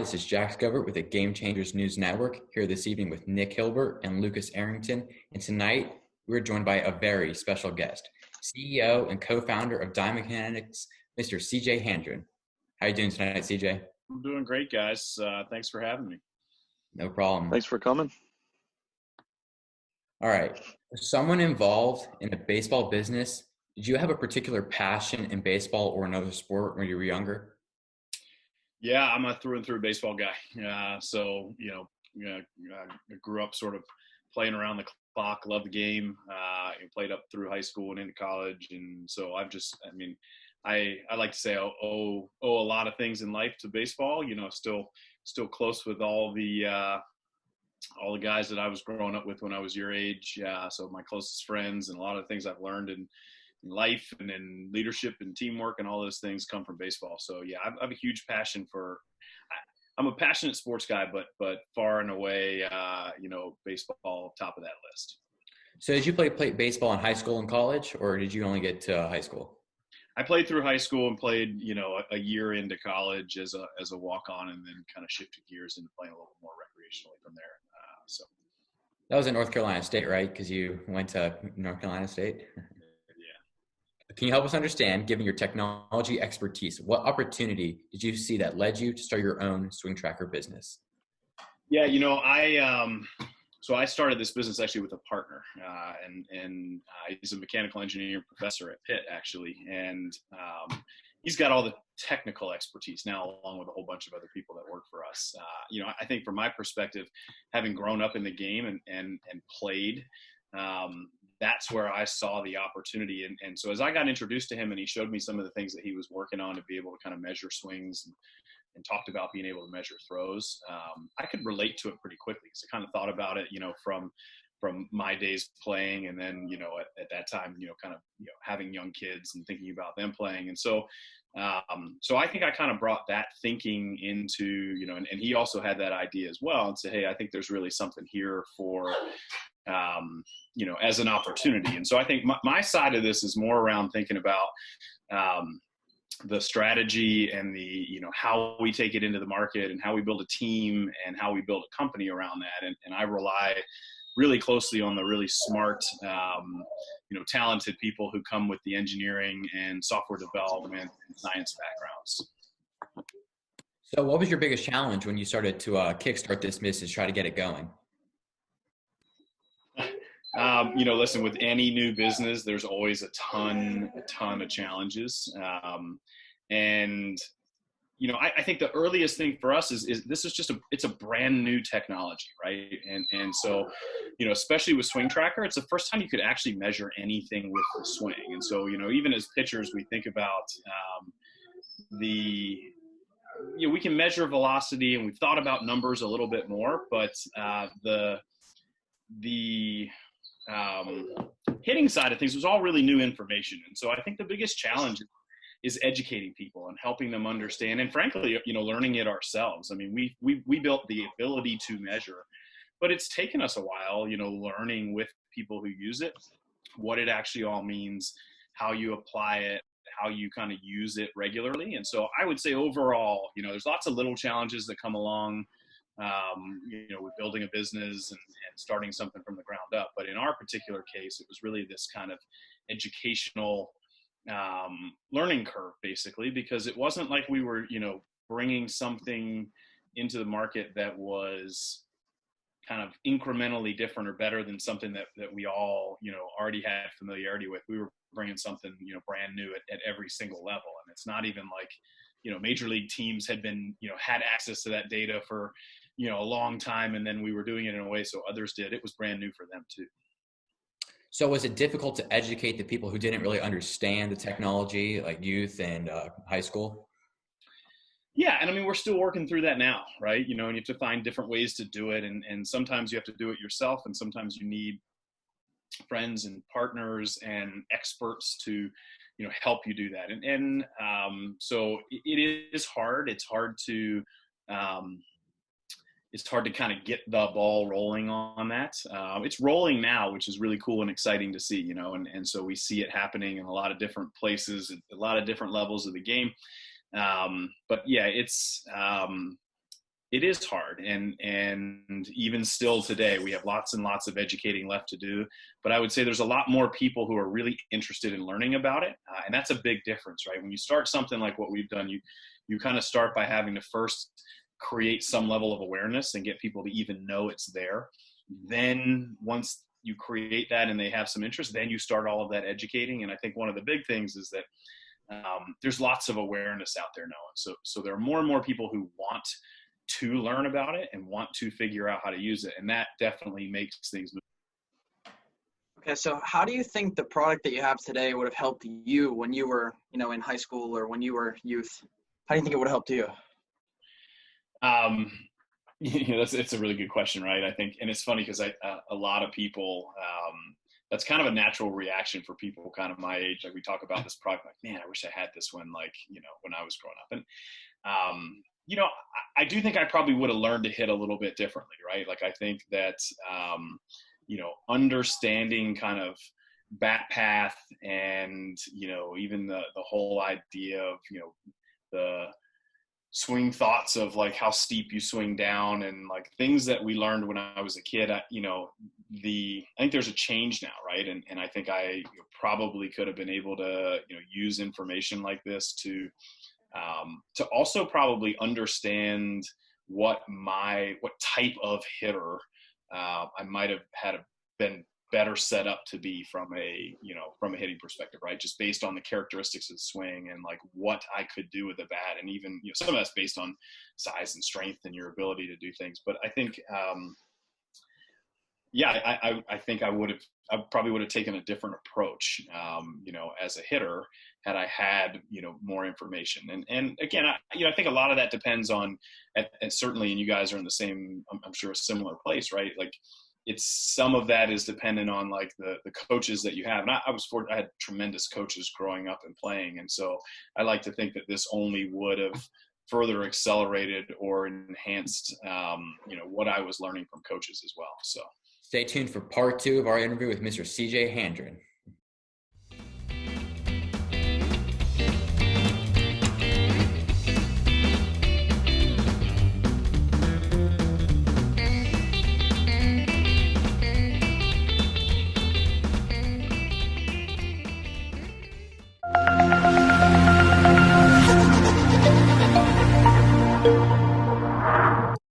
This is Jack Scovert with the Game Changers News Network, here this evening with Nick Hilbert and Lucas Arrington. And tonight, we're joined by a very special guest, CEO and co-founder of Diamond Kinetics, Mr. CJ Handron. How are you doing tonight, CJ? I'm doing great, guys. Thanks for having me. No problem. Thanks for coming. All right. For someone involved in the baseball business, did you have a particular passion in baseball or another sport when you were younger? Yeah, I'm a through and through baseball guy. I grew up sort of playing around the clock, loved the game, and played up through high school and into college. And so I like to say I owe a lot of things in life to baseball. Still close with all the guys that I was growing up with when I was your age. So my closest friends and a lot of things I've learned in life and in leadership and teamwork and all those things come from baseball. So yeah, I have a huge passion I'm a passionate sports guy, but far and away, baseball top of that list. So did you play baseball in high school and college, or did you only get to high school? I played through high school and played, a year into college as a walk-on, and then kind of shifted gears into playing a little more recreationally from there. So that was at North Carolina State, right? Because you went to North Carolina State. Can you help us understand, given your technology expertise, what opportunity did you see that led you to start your own swing tracker business? Yeah, I started this business actually with a partner, and he's a mechanical engineering professor at Pitt, actually, and he's got all the technical expertise now, along with a whole bunch of other people that work for us. I think from my perspective, having grown up in the game and played, that's where I saw the opportunity. And so as I got introduced to him and he showed me some of the things that he was working on to be able to kind of measure swings and talked about being able to measure throws, I could relate to it pretty quickly because I kind of thought about it, from my days playing, and then, at that time, having young kids and thinking about them playing. And so I think I kind of brought that thinking into, and he also had that idea as well, and said, hey, I think there's really something here for, as an opportunity. And so I think my side of this is more around thinking about the strategy and the, how we take it into the market and how we build a team and how we build a company around that. And I rely really closely on the really smart, talented people who come with the engineering and software development and science backgrounds. So what was your biggest challenge when you started to kickstart this business, try to get it going? Listen, with any new business, there's always a ton of challenges. I think the earliest thing for us is this is it's a brand new technology, right? And so, especially with Swing Tracker, it's the first time you could actually measure anything with the swing. And so, even as pitchers, we think about we can measure velocity, and we've thought about numbers a little bit more, but the hitting side of things was all really new information. And so I think the biggest challenge is educating people and helping them understand, and frankly, learning it ourselves. I mean, we built the ability to measure, but it's taken us a while, learning with people who use it, what it actually all means, how you apply it, how you kind of use it regularly. And so I would say overall, there's lots of little challenges that come along, with building a business and starting something from the ground up. But in our particular case, it was really this kind of educational learning curve, basically, because it wasn't like we were, bringing something into the market that was kind of incrementally different or better than something that we all, already had familiarity with. We were bringing something, brand new at every single level. And it's not even like, major league teams had been, had access to that data for, a long time. And then we were doing it in a way so others did. It was brand new for them too. So was it difficult to educate the people who didn't really understand the technology, like youth and high school? Yeah. And I mean, we're still working through that now, right? And you have to find different ways to do it. And sometimes you have to do it yourself. And sometimes you need friends and partners and experts to, help you do that. So it is hard. It's hard to kind of get the ball rolling on that. It's rolling now, which is really cool and exciting to see, and so we see it happening in a lot of different places, at a lot of different levels of the game. But yeah, it's it is hard. And even still today, we have lots and lots of educating left to do. But I would say there's a lot more people who are really interested in learning about it. And that's a big difference, right? When you start something like what we've done, you kind of start by having to first create some level of awareness and get people to even know it's there. Then once you create that and they have some interest, then you start all of that educating. And I think one of the big things is that there's lots of awareness out there now. So there are more and more people who want to learn about it and want to figure out how to use it. And that definitely makes things move. Okay, so how do you think the product that you have today would have helped you when you were, in high school or when you were youth? How do you think it would have helped you? It's a really good question, right? I think, and it's funny because a lot of people, that's kind of a natural reaction for people kind of my age. Like we talk about this product, like, man, I wish I had this when when I was growing up. And, I do think I probably would have learned to hit a little bit differently, right? Like I think that, understanding kind of bat path and, even the whole idea of, the swing thoughts of like how steep you swing down and like things that we learned when I was a kid. I think there's a change now, right? And I think I probably could have been able to use information like this to also probably understand what type of hitter I might have been better set up to be from a hitting perspective, right? Just based on the characteristics of the swing and like what I could do with the bat. And even, some of that's based on size and strength and your ability to do things. But I think, I think I probably would have taken a different approach, as a hitter had I had, more information. And again, I think a lot of that depends on, and certainly, and you guys are in the same, I'm sure a similar place, right? Like, some of that is dependent on like the coaches that you have. And I had tremendous coaches growing up and playing. And so I like to think that this only would have further accelerated or enhanced, what I was learning from coaches as well. So stay tuned for part 2 of our interview with Mr. CJ Handron.